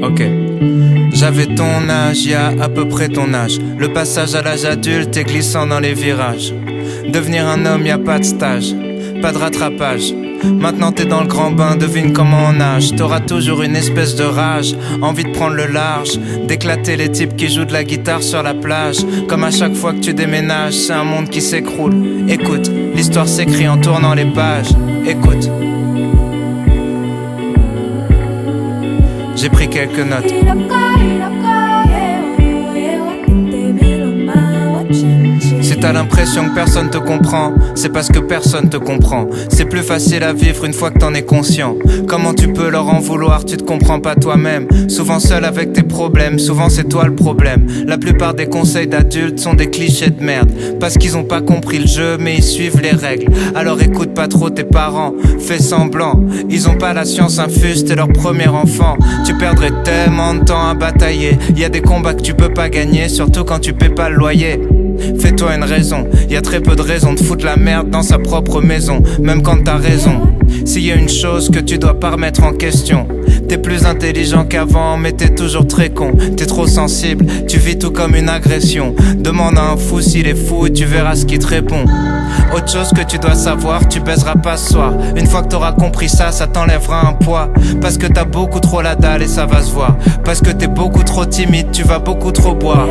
Ok. J'avais ton âge, y a à peu près ton âge. Le passage à l'âge adulte est glissant dans les virages. Devenir un homme, y a pas de stage, pas de rattrapage. Maintenant t'es dans le grand bain, devine comment on nage. T'auras toujours une espèce de rage, envie de prendre le large, d'éclater les types qui jouent de la guitare sur la plage. Comme à chaque fois que tu déménages, c'est un monde qui s'écroule. Écoute, l'histoire s'écrit en tournant les pages. Écoute, j'ai pris quelques notes. Si t'as l'impression que personne te comprend, c'est parce que personne te comprend. C'est plus facile à vivre une fois que t'en es conscient. Comment tu peux leur en vouloir, tu te comprends pas toi-même. Souvent seul avec tes problèmes, souvent c'est toi le problème. La plupart des conseils d'adultes sont des clichés de merde. Parce qu'ils ont pas compris le jeu, mais ils suivent les règles. Alors écoute pas trop tes parents, fais semblant. Ils ont pas la science infuse, t'es leur premier enfant. Tu perdrais tellement de temps à batailler. Y a des combats que tu peux pas gagner, surtout quand tu paies pas le loyer. Fais-toi une raison, y a très peu de raisons de foutre la merde dans sa propre maison, même quand t'as raison. S'il y a une chose que tu dois pas remettre en question, t'es plus intelligent qu'avant mais t'es toujours très con. T'es trop sensible, tu vis tout comme une agression. Demande à un fou s'il est fou et tu verras ce qu'il te répond. Autre chose que tu dois savoir, tu baiseras pas ce soir. Une fois que t'auras compris ça, ça t'enlèvera un poids. Parce que t'as beaucoup trop la dalle et ça va se voir. Parce que t'es beaucoup trop timide, tu vas beaucoup trop boire.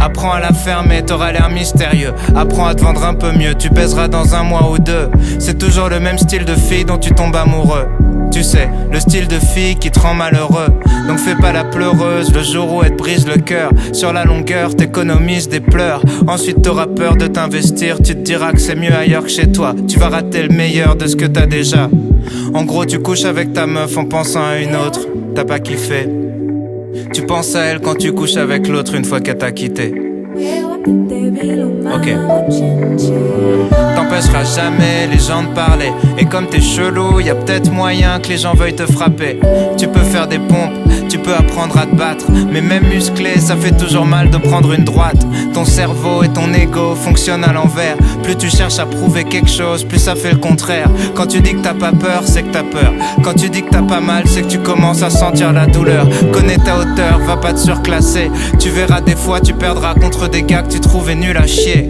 Apprends à la fermer, t'auras l'air mystérieux. Apprends à te vendre un peu mieux, tu baiseras dans un mois ou deux. C'est toujours le même style de fille dont tu tombes amoureux. Tu sais, le style de fille qui te rend malheureux. Donc fais pas la pleureuse le jour où elle te brise le cœur. Sur la longueur, t'économises des pleurs. Ensuite t'auras peur de t'investir. Tu te diras que c'est mieux ailleurs que chez toi. Tu vas rater le meilleur de ce que t'as déjà. En gros, tu couches avec ta meuf en pensant à une autre. T'as pas kiffé. Tu penses à elle quand tu couches avec l'autre une fois qu'elle t'a quitté. Ok. T'empêcheras jamais les gens de parler. Et comme t'es chelou, y a peut-être moyen que les gens veuillent te frapper. Tu peux faire des pompes, tu peux apprendre à te battre. Mais même musclé, ça fait toujours mal de prendre une droite. Ton cerveau et ton ego fonctionnent à l'envers. Plus tu cherches à prouver quelque chose, plus ça fait le contraire. Quand tu dis que t'as pas peur, c'est que t'as peur. Quand tu dis que t'as pas mal, c'est que tu commences à sentir la douleur. Connais ta hauteur, va pas te surclasser. Tu verras des fois, tu perdras contre des gars que tu trouvais nuls à chier.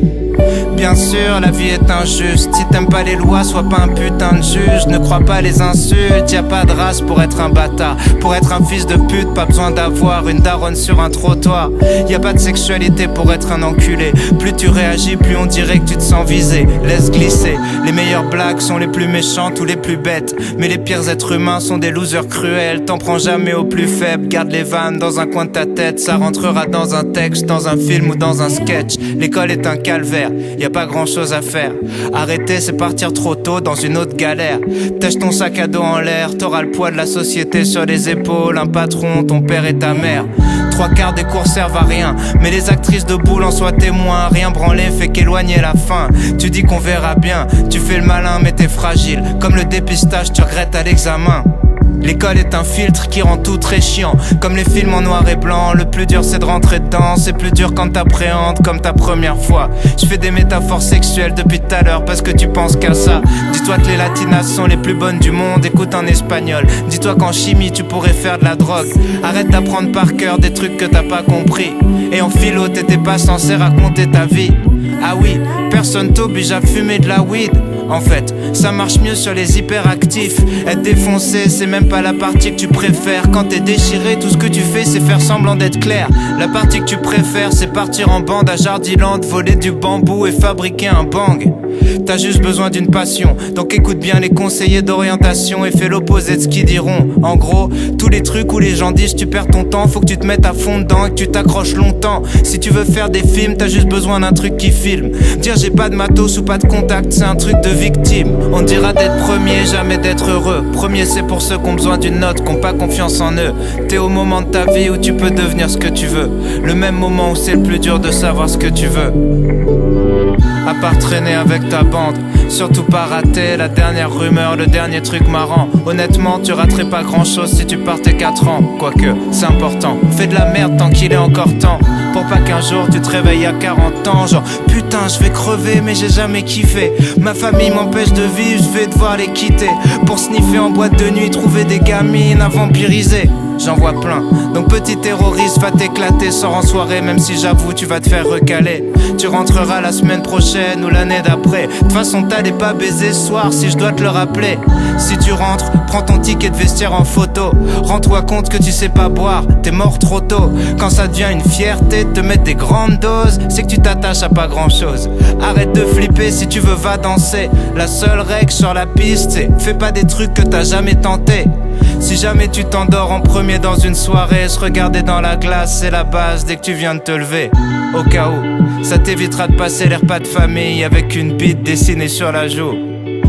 Bien sûr, la vie est injuste. Si t'aimes pas les lois, sois pas un putain de juge. Ne crois pas les insultes, y a pas de race pour être un bâtard. Pour être un fils de pute, pas besoin d'avoir une daronne sur un trottoir. Y a pas de sexualité pour être un enculé. Plus tu réagis, plus on dirait que tu te sens visé. Laisse glisser, les meilleures blagues sont les plus méchantes ou les plus bêtes. Mais les pires êtres humains sont des losers cruels. T'en prends jamais au plus faible, garde les vannes dans un coin de ta tête. Ça rentrera dans un texte, dans un film ou dans un sketch. L'école est un calvaire, y a pas grand chose à faire. Arrêter c'est partir trop tôt dans une autre galère. Tâche ton sac à dos en l'air, t'auras le poids de la société sur les épaules. Un patron, ton père et ta mère. 3/4 des cours servent à rien, mais les actrices de boule en soient témoins. Rien branler fait qu'éloigner la fin. Tu dis qu'on verra bien, tu fais le malin mais t'es fragile. Comme le dépistage, tu regrettes à l'examen. L'école est un filtre qui rend tout très chiant. Comme les films en noir et blanc, le plus dur c'est de rentrer dedans. C'est plus dur quand t'appréhendes comme ta première fois. Je fais des métaphores sexuelles depuis tout à l'heure parce que tu penses qu'à ça. Dis-toi que les latinas sont les plus bonnes du monde, écoute en espagnol. Dis-toi qu'en chimie tu pourrais faire de la drogue. Arrête d'apprendre par cœur des trucs que t'as pas compris. Et en philo t'étais pas censé raconter ta vie. Ah oui, personne t'oblige à fumer de la weed. En fait, ça marche mieux sur les hyperactifs. Être défoncé, c'est même pas la partie que tu préfères. Quand t'es déchiré, tout ce que tu fais, c'est faire semblant d'être clair. La partie que tu préfères, c'est partir en bande à Jardiland, voler du bambou et fabriquer un bang. T'as juste besoin d'une passion, donc écoute bien les conseillers d'orientation et fais l'opposé de ce qu'ils diront. En gros, tous les trucs où les gens disent tu perds ton temps, faut que tu te mettes à fond dedans et que tu t'accroches longtemps. Si tu veux faire des films, t'as juste besoin d'un truc qui filme. Dire j'ai pas de matos ou pas de contact, c'est un truc de victime. On dira d'être premier, jamais d'être heureux. Premier c'est pour ceux qui ont besoin d'une note, qui ont pas confiance en eux. T'es au moment de ta vie où tu peux devenir ce que tu veux. Le même moment où c'est le plus dur de savoir ce que tu veux. À part traîner avec ta bande, surtout pas rater la dernière rumeur, le dernier truc marrant. Honnêtement tu raterais pas grand chose si tu partais 4 ans. Quoique, c'est important, fais de la merde tant qu'il est encore temps. Pour Pour pas qu'un jour tu te réveilles à 40 ans genre putain je vais crever mais j'ai jamais kiffé. Ma famille m'empêche de vivre, je vais devoir les quitter. Pour sniffer en boîte de nuit, trouver des gamines à vampiriser. J'en vois plein, donc petit terroriste va t'éclater. Sors en soirée même si j'avoue tu vas te faire recaler. Tu rentreras la semaine prochaine ou l'année d'après. De toute façon t'allais pas baiser ce soir si je dois te le rappeler. Si tu rentres, prends ton ticket de vestiaire en photo. Rends-toi compte que tu sais pas boire, t'es mort trop tôt. Quand ça devient une fierté de te mettre des grandes doses, c'est que tu t'attaches à pas grand chose. Arrête de flipper, si tu veux va danser. La seule règle sur la piste c'est fais pas des trucs que t'as jamais tenté. Si jamais tu t'endors en premier dans une soirée, se regarder dans la glace c'est la base dès que tu viens de te lever. Au cas où, ça t'évitera de passer les repas de famille avec une bite dessinée sur la joue.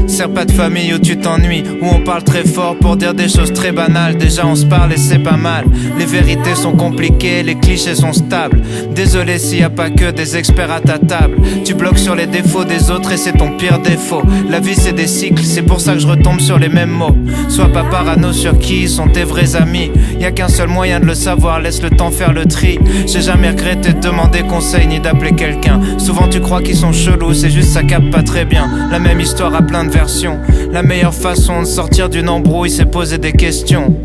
C'est pas de famille où tu t'ennuies, où on parle très fort pour dire des choses très banales. Déjà on se parle et c'est pas mal. Les vérités sont compliquées, les clichés sont stables. Désolé s'il y a pas que des experts à ta table. Tu bloques sur les défauts des autres et c'est ton pire défaut. La vie c'est des cycles, c'est pour ça que je retombe sur les mêmes mots. Sois pas parano sur qui sont tes vrais amis. Y a qu'un seul moyen de le savoir, laisse le temps faire le tri. J'ai jamais regretté de demander conseil ni d'appeler quelqu'un. Souvent tu crois qu'ils sont chelous, c'est juste ça capte pas très bien. La même histoire à plein de versions. La meilleure façon de sortir d'une embrouille c'est poser des questions.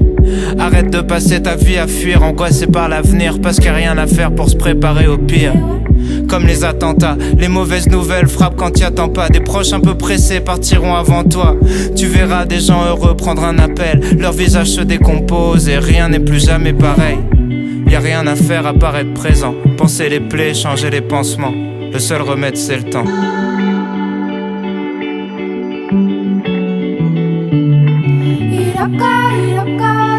Arrête de passer ta vie à fuir, angoissé par l'avenir, parce qu'il y a rien à faire pour se préparer au pire. Comme les attentats, les mauvaises nouvelles frappent quand t'y attends pas. Des proches un peu pressés partiront avant toi. Tu verras des gens heureux prendre un appel. Leur visage se décompose et rien n'est plus jamais pareil. Y a rien à faire à part être présent. Penser les plaies, changer les pansements. Le seul remède c'est le temps. Iroka, Iroka.